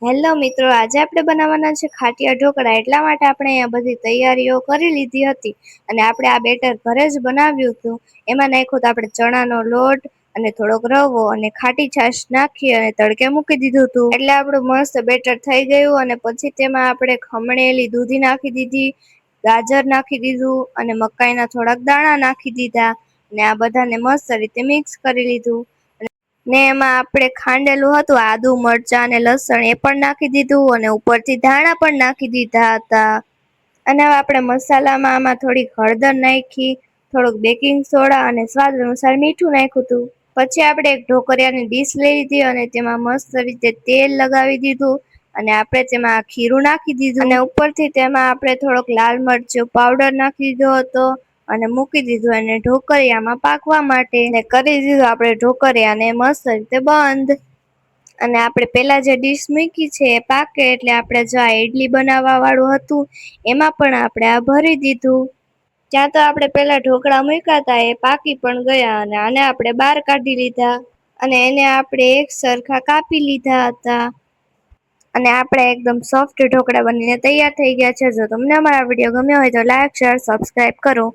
Hello મિત્રો, આજે આપણે બનાવવાના છે ખાટિયા ઢોકળા. એટલા માટે આપણે અહીંયા બધી તૈયારીઓ કરી લીધી હતી અને આપણે આ બેટર ઘરે જ બનાવ્યું હતું. એમાં નાખ્યો તો આપણે ચણાનો લોટ અને થોડોક રવો અને ખાટી છાશ નાખી અને તડકે મૂકી દીધું હતું. એટલે આપણું મસ્ત બેટર થઈ ગયું અને પછી તેમાં આપણે ખમણેલી દૂધી નાખી દીધી, ગાજર નાખી દીધું અને મકાઈના થોડાક દાણા નાખી દીધા અને આ બધાને મસ્ત રીતે મિક્સ કરી લીધું. ને એમાં આપણે ખાંડેલું હતું આદુ, મરચાં અને લસણ એ પણ નાખી દીધું અને ઉપરથી ધાણા પણ નાખી દીધા હતા. અને હવે આપણે મસાલામાં આમાં થોડીક હળદર નાખી, થોડુંક બેકિંગ સોડા અને સ્વાદ અનુસાર મીઠું નાખ્યું હતું. પછી આપણે એક ઢોકળિયાની ડીશ લઈ લીધી અને તેમાં મસ્ત રીતે તેલ લગાવી દીધું અને આપણે તેમાં ખીરું નાખી દીધું અને ઉપરથી તેમાં આપણે થોડોક લાલ મરચું પાવડર નાખી દીધો હતો અને મૂકી દીધું અને ઢોકળિયામાં પાકવા માટે કરી દીધું આપણે ઢોકળિયાને મસ્ત રીતે બંધ. અને આપણે પેલા જે ડીશ મૂકી છે એ પાકે એટલે આપણે જો આ ઈડલી બનાવવા વાળું હતું એમાં પણ આપણે આ ભરી દીધું. ત્યાં તો આપણે પેલા ઢોકળા મૂક્યા હતા એ પાકી પણ ગયા અને આને આપણે બહાર કાઢી લીધા અને એને આપણે એક સરખા કાપી લીધા હતા અને આપણે એકદમ સોફ્ટ ઢોકળા બનીને તૈયાર થઈ ગયા છે. જો તમને અમારા વિડીયો ગમ્યો હોય તો લાઈક, શેર, સબસ્ક્રાઈબ કરો.